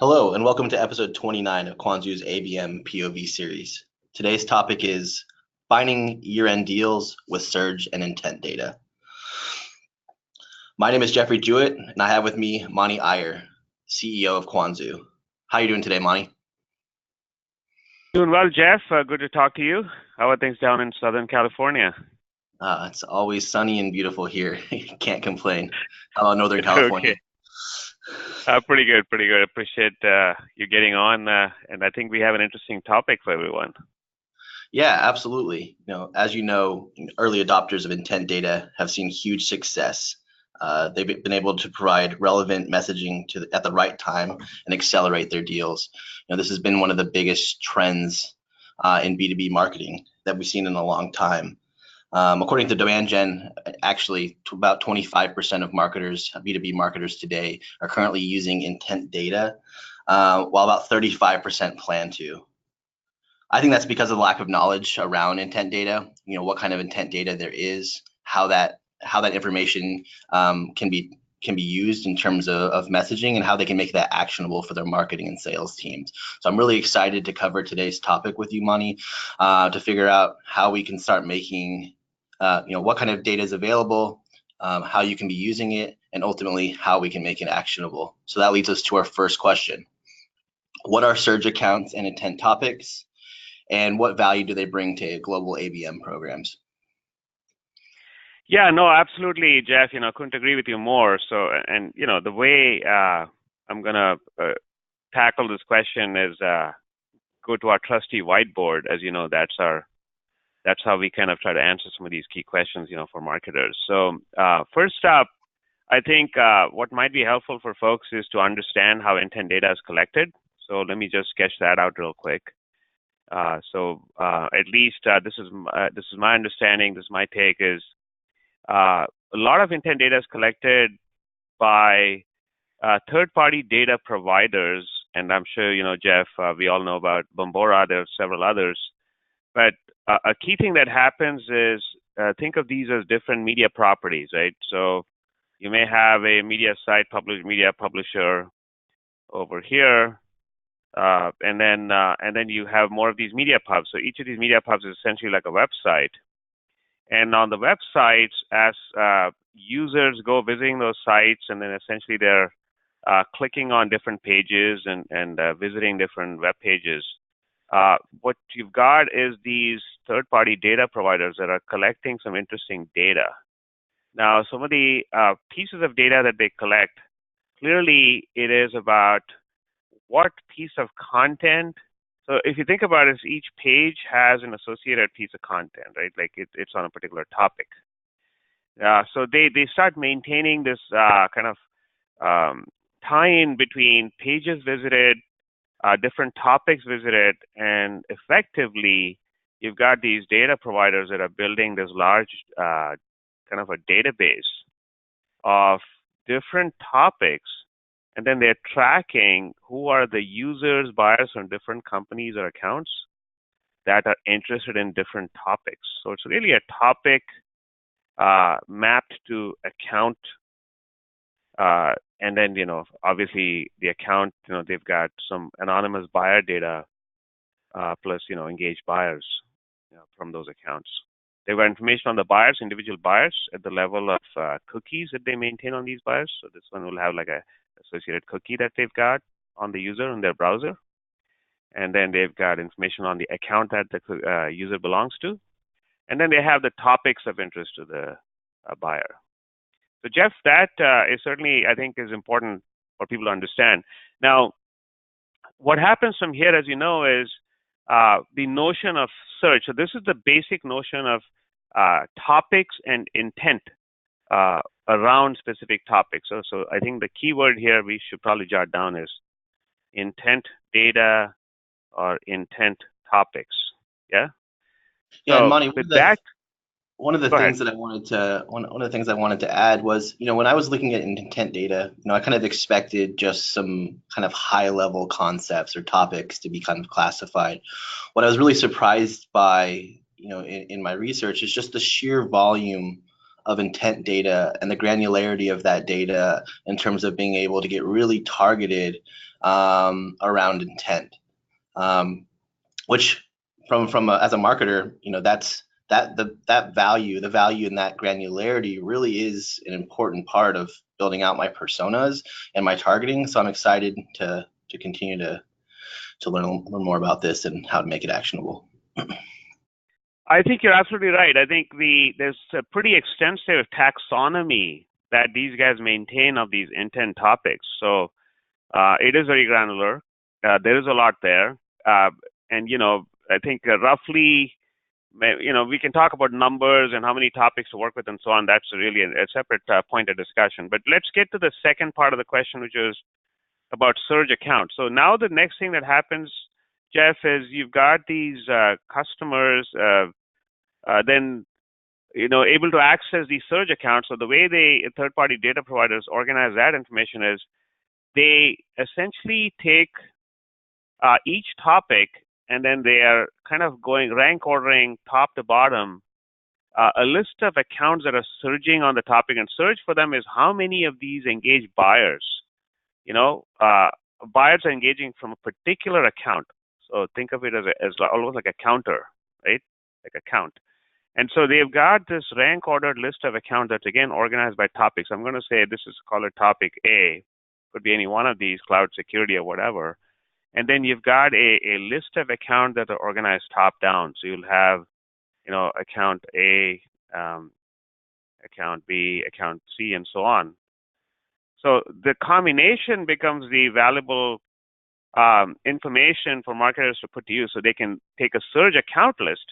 Hello, and welcome to episode 29 of Quanzu's ABM POV series. Today's topic is finding year-end deals with surge and intent data. My name is Jeffrey Jewett, and I have with me Mani Iyer, CEO of Quanzu. How are you doing today, Mani? Doing well, Jeff. Good to talk to you. How are things down in Southern California? It's always sunny and beautiful here. Can't complain. How about Northern California? Okay. Pretty good, pretty good. Appreciate you getting on, and I think we have an interesting topic for everyone. Yeah, absolutely. As you know, early adopters of intent data have seen huge success. They've been able to provide relevant messaging at the right time and accelerate their deals. This has been one of the biggest trends in B2B marketing that we've seen in a long time. According to Demand Gen, actually about 25% of marketers, B2B marketers today, are currently using intent data, while about 35% plan to. I think that's because of the lack of knowledge around intent data. What kind of intent data there is, how that information can be used in terms of messaging, and how they can make that actionable for their marketing and sales teams. So I'm really excited to cover today's topic with you, Mani, to figure out how we can start making, what kind of data is available, how you can be using it, and ultimately how we can make it actionable. So that leads us to our first question. What are surge accounts and intent topics? And what value do they bring to global ABM programs? Yeah, no, absolutely, Jeff. Couldn't agree with you more. So, and the way I'm gonna tackle this question is go to our trusty whiteboard. As you know, that's how we kind of try to answer some of these key questions, for marketers. So, first up, I think what might be helpful for folks is to understand how intent data is collected. So let me just sketch that out real quick. At least this is my understanding. This is my take is a lot of intent data is collected by third-party data providers, and I'm sure Jeff. We all know about Bombora. There are several others, but a key thing that happens is think of these as different media properties, right? So you may have a media site, media publisher over here. And then you have more of these media pubs. So each of these media pubs is essentially like a website. And on the websites, as users go visiting those sites, and then essentially they're clicking on different pages and visiting different web pages, what you've got is these third-party data providers that are collecting some interesting data. Now, some of the pieces of data that they collect, clearly it is about what piece of content. So if you think about it, each page has an associated piece of content, right? Like it's on a particular topic. So they start maintaining this kind of tie-in between pages visited, different topics visited, and effectively you've got these data providers that are building this large kind of a database of different topics. And then they're tracking who are the users, buyers from different companies or accounts that are interested in different topics. So it's really a topic mapped to account. And then, obviously the account, they've got some anonymous buyer data plus, engaged buyers from those accounts. They've got information on the buyers, individual buyers at the level of cookies that they maintain on these buyers. So this one will have like a associated cookie that they've got on the user in their browser. And then they've got information on the account that the user belongs to. And then they have the topics of interest to the buyer. So Jeff, that is certainly, I think, is important for people to understand. Now, what happens from here, as you know, is the notion of search. So this is the basic notion of topics and intent around specific topics. So I think the key word here we should probably jot down is intent data or intent topics. Yeah. Yeah, so and Mani, with that, one of the things that I wanted to add was, when I was looking at intent data, I kind of expected just some kind of high level concepts or topics to be kind of classified. What I was really surprised by, in my research is just the sheer volume of intent data and the granularity of that data in terms of being able to get really targeted around intent, which as a marketer, that's that value, the value in that granularity really is an important part of building out my personas and my targeting. So I'm excited to continue to learn more about this and how to make it actionable. I think you're absolutely right. I think there's a pretty extensive taxonomy that these guys maintain of these intent topics. So it is very granular. There is a lot there. And, I think roughly, we can talk about numbers and how many topics to work with and so on. That's really a separate point of discussion. But let's get to the second part of the question, which is about surge accounts. So now the next thing that happens, Jeff, is you've got these customers then able to access these surge accounts. So the way third-party data providers organize that information is they essentially take each topic and then they are kind of going rank ordering top to bottom a list of accounts that are surging on the topic. And surge for them is how many of these engage buyers. Buyers are engaging from a particular account. So think of it as almost like a counter, right? Like a count. And so they've got this rank ordered list of accounts that's again organized by topics. I'm going to say this is called a topic A. Could be any one of these, cloud security or whatever. And then you've got a list of accounts that are organized top down. So you'll have, account A, account B, account C, and so on. So the combination becomes the valuable information for marketers to put to use. So they can take a surge account list,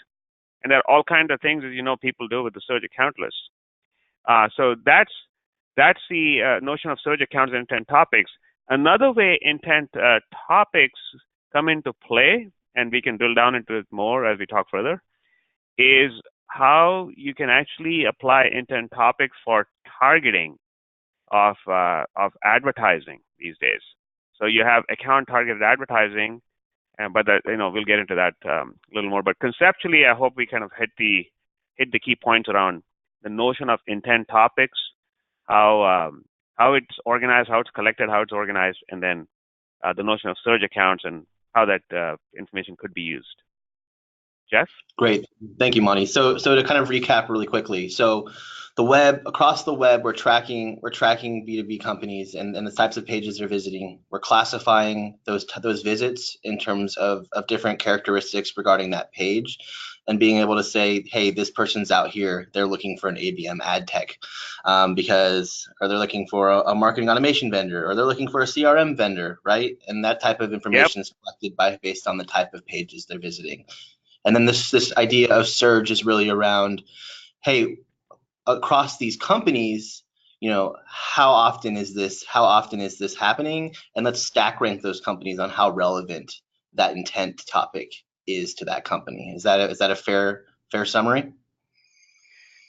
and there are all kinds of things, as people do with the surge account list. So that's the notion of surge accounts and intent topics. Another way intent topics come into play, and we can drill down into it more as we talk further, is how you can actually apply intent topics for targeting of advertising these days. So you have account targeted advertising, but we'll get into that a little more. But conceptually, I hope we kind of hit the key points around the notion of intent topics, how it's organized, how it's collected, how it's organized, and then the notion of surge accounts and how that information could be used. Jeff? Great. Thank you, Monty. So to kind of recap really quickly. So across the web, we're tracking B2B companies and the types of pages they're visiting. We're classifying those visits in terms of different characteristics regarding that page, and being able to say, hey, this person's out here, they're looking for an ABM ad tech, or they're looking for a marketing automation vendor, or they're looking for a CRM vendor, right? And that type of information is collected based on the type of pages they're visiting. And then this idea of surge is really around, hey, across these companies, how often is this happening? And let's stack rank those companies on how relevant that intent topic is to that company. Is that a fair summary?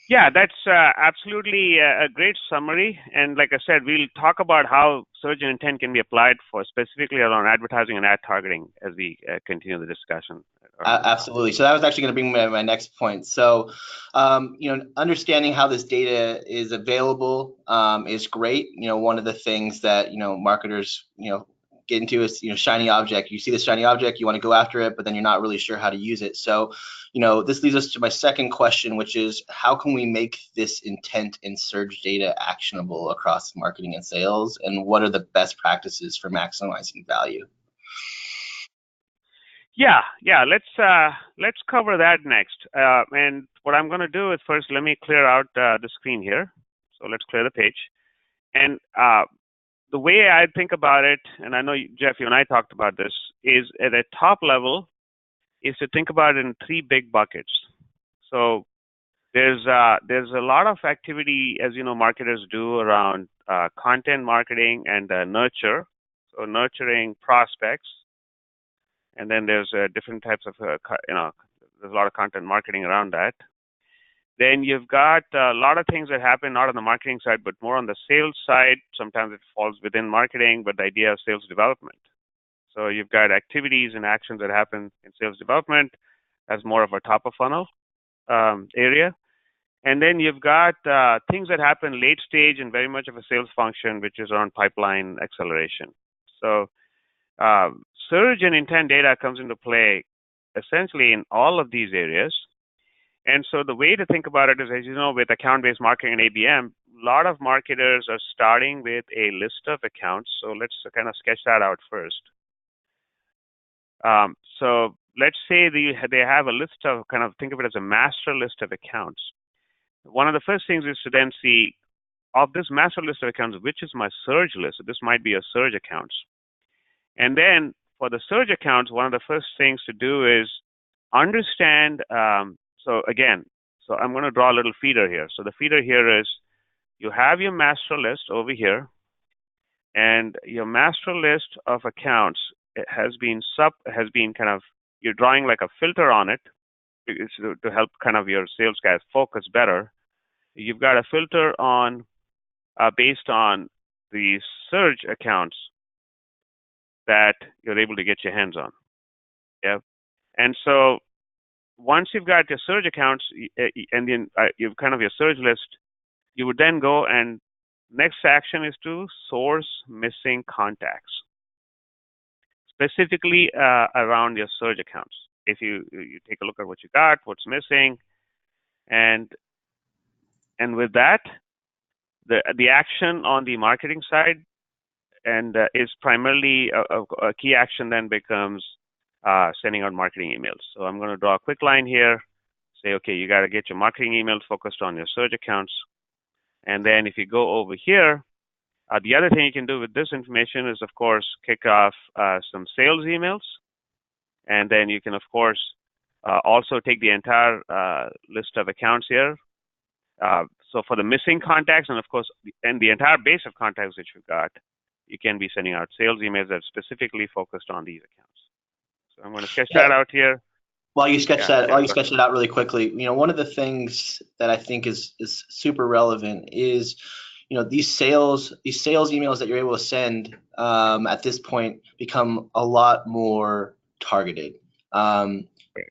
Yeah, that's absolutely a great summary. And like I said, we'll talk about how surge and intent can be applied for specifically around advertising and ad targeting as we continue the discussion. Absolutely. So that was actually going to bring my next point. So, understanding how this data is available is great. One of the things that marketers get into is shiny object. You see this shiny object, you want to go after it, but then you're not really sure how to use it. So, this leads us to my second question, which is how can we make this intent and surge data actionable across marketing and sales, and what are the best practices for maximizing value? Yeah. Let's cover that next. And what I'm going to do is first let me clear out the screen here. So let's clear the page. And the way I think about it, and I know Jeff, you and I talked about this, is at a top level, is to think about it in three big buckets. So there's a lot of activity, as marketers do around content marketing and nurture. So nurturing prospects. And then there's different types of, there's a lot of content marketing around that. Then you've got a lot of things that happen not on the marketing side, but more on the sales side. Sometimes it falls within marketing, but the idea of sales development. So you've got activities and actions that happen in sales development as more of a top of funnel area. And then you've got things that happen late stage and very much of a sales function, which is around pipeline acceleration. So surge and intent data comes into play essentially in all of these areas. And so the way to think about it is, as you know, with account-based marketing and ABM, a lot of marketers are starting with a list of accounts. So let's kind of sketch that out first. So let's say they have a list of, kind of think of it as a master list of accounts. One of the first things is to then see, of this master list of accounts, which is my surge list? So this might be a surge accounts. And then for the surge accounts, one of the first things to do is understand, so I'm going to draw a little feeder here. So the feeder here is, you have your master list over here, and your master list of accounts has been kind of, you're drawing like a filter on it to help kind of your sales guys focus better. You've got a filter on based on the surge accounts that you're able to get your hands on. Yeah. And so once you've got your surge accounts and then you've kind of your surge list, you would then go, and next action is to source missing contacts, specifically around your surge accounts. If you take a look at what you got, what's missing, and with that, the action on the marketing side and is primarily a key action then becomes sending out marketing emails. So I'm going to draw a quick line here, say, okay, you got to get your marketing emails focused on your surge accounts. And then if you go over here, the other thing you can do with this information is, of course, kick off some sales emails. And then you can, of course, also take the entire list of accounts here. So for the missing contacts, and of course, and the entire base of contacts that you've got, you can be sending out sales emails that are specifically focused on these accounts. So I'm going to sketch that out here. While you sketch that out really quickly, one of the things that I think is super relevant is, these sales emails that you're able to send at this point become a lot more targeted.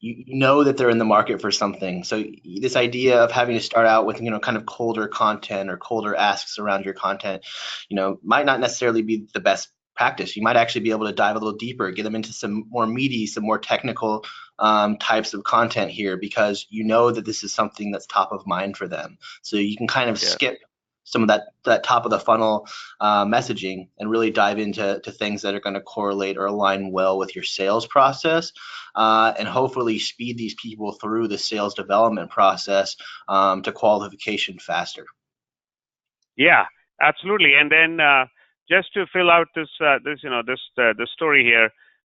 You know that they're in the market for something. So this idea of having to start out with, kind of colder content or colder asks around your content, might not necessarily be the best practice. You might actually be able to dive a little deeper, get them into some more meaty, some more technical types of content here, because you know that this is something that's top of mind for them. So you can kind of skip some of that top of the funnel messaging and really dive into things that are going to correlate or align well with your sales process, and hopefully speed these people through the sales development process to qualification faster. Yeah, absolutely. And then just to fill out this story here,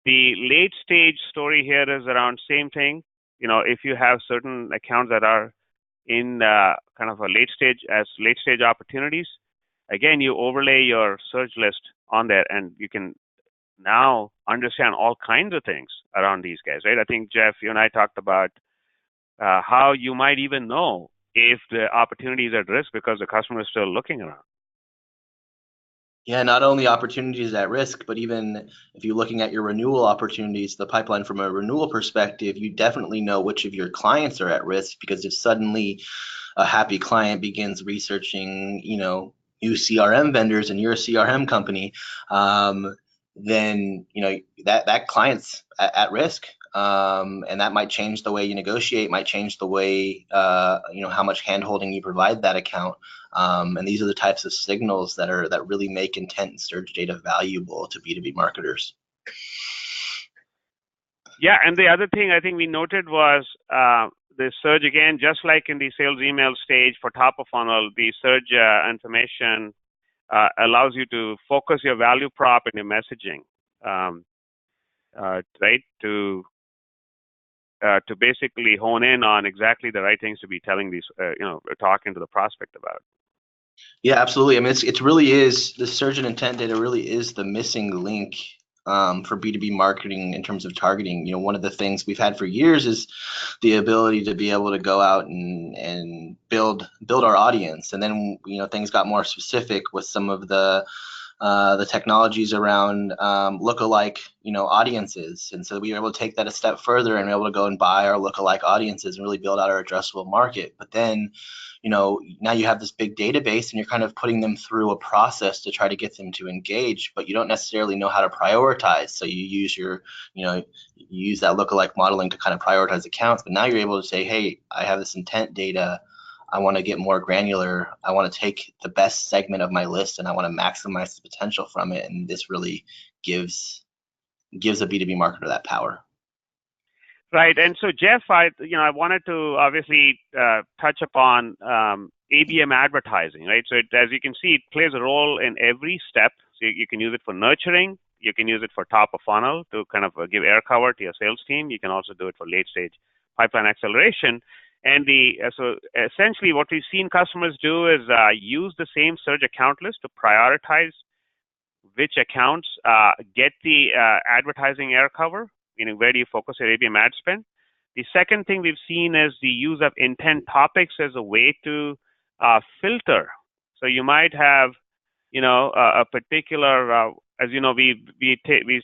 the late stage story here is around same thing. If you have certain accounts that are in kind of a late stage opportunities, again, you overlay your search list on there, and you can now understand all kinds of things around these guys, right? I think, Jeff, you and I talked about how you might even know if the opportunity is at risk because the customer is still looking around. Yeah, not only opportunities at risk, but even if you're looking at your renewal opportunities, the pipeline from a renewal perspective, you definitely know which of your clients are at risk, because if suddenly a happy client begins researching, new CRM vendors and you're a CRM company, then that client's at risk. And that might change the way you negotiate, might change the way how much handholding you provide that account. And these are the types of signals that really make intent and surge data valuable to B2B marketers. Yeah, and the other thing I think we noted was the surge, again, just like in the sales email stage for top of funnel, the surge information allows you to focus your value prop in your messaging, right? To basically hone in on exactly the right things to be telling these, talking to the prospect about. Yeah, absolutely. I mean, it really is, the surge and intent data really is the missing link for B2B marketing in terms of targeting. One of the things we've had for years is the ability to be able to go out and build our audience. And then, things got more specific with some of the the technologies around lookalike, audiences. And so we were able to take that a step further and be able to go and buy our lookalike audiences and really build out our addressable market. But then, now you have this big database and you're kind of putting them through a process to try to get them to engage, but you don't necessarily know how to prioritize. So you use you use that lookalike modeling to kind of prioritize accounts, but now you're able to say, hey, I have this intent data. I want to get more granular. I want to take the best segment of my list and I want to maximize the potential from it. And this really gives a B2B marketer that power. Right. And so, Jeff, I wanted to obviously touch upon Abm Advertising, right? So as you can see, it plays a role in every step. So you can use it for nurturing. You can use it for top of funnel to kind of give air cover to your sales team. You can also do it for late stage pipeline acceleration. And so essentially what we've seen customers do is use the same surge account list to prioritize which accounts get the advertising air cover, meaning where do you focus your ABM ad spend. The second thing we've seen is the use of intent topics as a way to filter. So you might have, a particular, as you know, we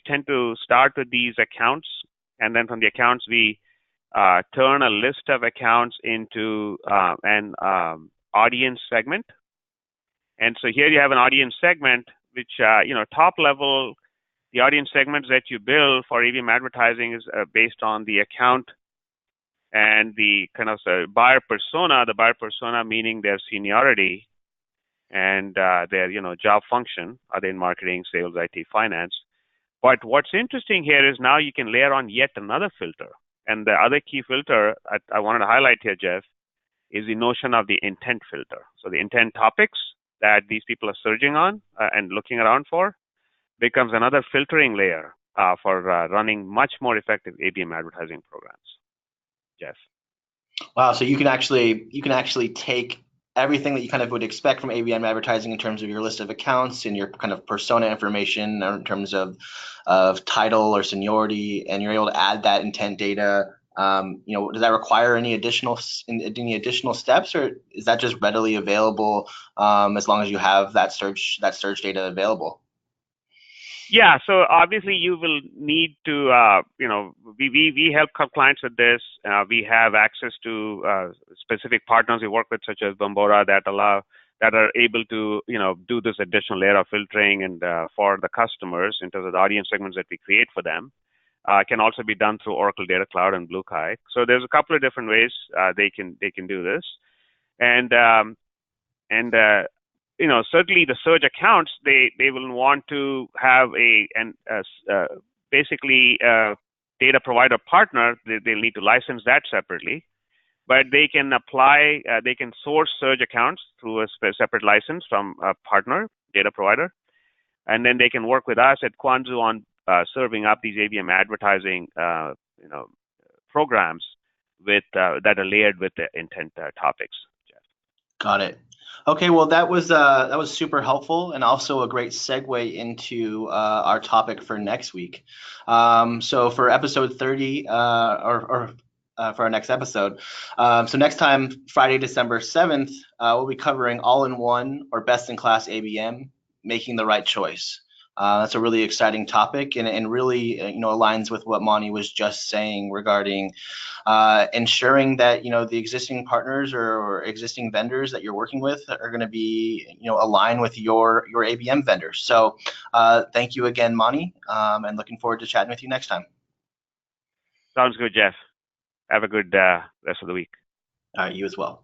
tend to start with these accounts, and then from the accounts we turn a list of accounts into an audience segment. And so here you have an audience segment, which, top level, the audience segments that you build for Abm Advertising is based on the account and the kind of buyer persona, the buyer persona meaning their seniority and their, job function. Are they in marketing, sales, IT, finance? But what's interesting here is now you can layer on yet another filter. And the other key filter I wanted to highlight here, Jeff, is the notion of the intent filter. So the intent topics that these people are surging on and looking around for becomes another filtering layer for running much more effective ABM advertising programs. Jeff. Wow, so you can actually take everything that you kind of would expect from ABM advertising in terms of your list of accounts and your kind of persona information in terms of title or seniority, and you're able to add that intent data. Does that require any additional steps, or is that just readily available as long as you have that search data available? Yeah, so obviously you will need to, we help clients with this. We have access to specific partners we work with, such as Bombora, that are able to, do this additional layer of filtering and for the customers in terms of the audience segments that we create for them. Can also be done through Oracle Data Cloud and BlueKai. So there's a couple of different ways they can do this, and certainly the surge accounts, they will want to have basically data provider partner. They'll need to license that separately, but they can apply, they can source surge accounts through a separate license from a partner data provider, and then they can work with us at Quanzu on serving up these ABM advertising programs with that are layered with the intent topics. Jeff. Got it. Okay, well that was super helpful and also a great segue into our topic for next week. So for episode 30 for our next episode. So next time, Friday, December 7th, we'll be covering all-in-one or best-in-class ABM, making the right choice. That's a really exciting topic and really aligns with what Mani was just saying regarding ensuring that the existing partners or existing vendors that you're working with are going to be aligned with your ABM vendors. So thank you again, Mani, and looking forward to chatting with you next time. Sounds good, Jeff. Have a good rest of the week. All right, you as well.